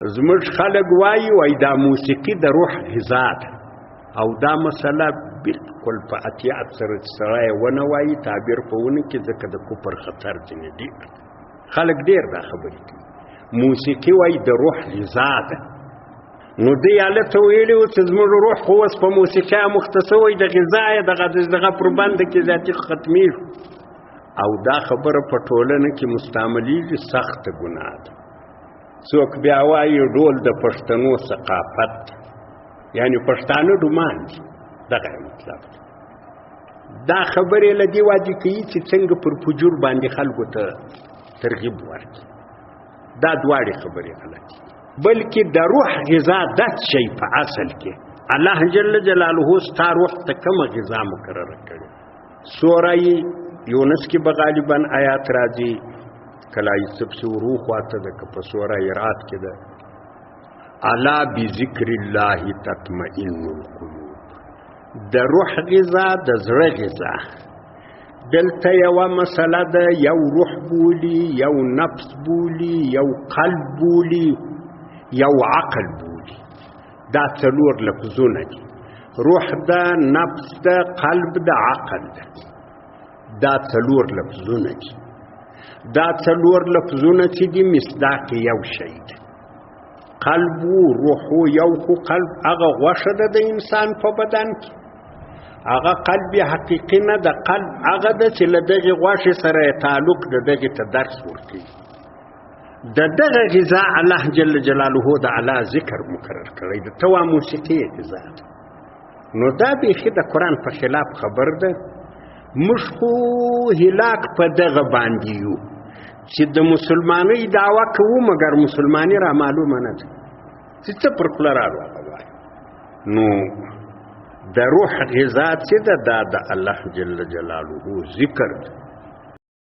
زموږ خلک وایي دا موسیقي د روح غذا ده او دا مسله بالکل په احتیاط سره سړی ونه وایي تعبیر په ونه کې ځکه د کفر خطر ځینې ډېر خلک ډېر دا خبرې کوي موسیقي وایي د روح غذا ده نو دی هلته ویلي و چې زموږ روح خو اوس په موسیقي مختص وی د غذا یې دغه پر بنده کې ذاتي ختمیږي او دا خبره په ټولنه کې مستعملیږي سخته ګناه ده څوک بیا وایي ډول د پښتنو ثقافت یعنی پښتانه ډومان دي دغه مطلب دا خبرې له دې واجب کوي چې څنګه پر فجور باندې خلکو ته ترغیب ورکړي دا دواړې خبرې غلطي بلکې د روح غذا د شی په اصل کې الله جل جلاله ستا روح ته کومه غذا مقرره کړې سوره یونس کې به غالبا آیات راځي کله یوسف سے روح واته د په سوره رات کې ده الا بذکر الله تطمئن القلوب د روح غذا د زړه غذا دلته یو مسله ده یو روح بولی یو نفس بولی یو قلب بولی یو عقل بولی دا څلور لفظونه دي روح ده نفس ده قلب ده عقل ده دا څلور لفظونه دي دا څلور لفظونه چې دي مصداق یو شی ده قلب روح یو خو قلب هغه غوښه ده د انسان په بدن کې هغه قلب حقیقي نه ده قلب هغه ده چې له دغې غوښې سره تعلق د دغې ته درس ورکوي د دغه غذا الله جل جلاله د اعلی ذکر مقرر کړی ده ته وا موسیقي غذا ده نو دا بیخي د قرآن په خلاف خبر ده موږ خو هلاک په دغه باندې یو چې د مسلمانۍ دعوه کوو مګر مسلمانۍ را معلومه نه ده چې څه پر خوله راوایي نو د روح غذا چې ده دا د الله جل جلاله ذکر ده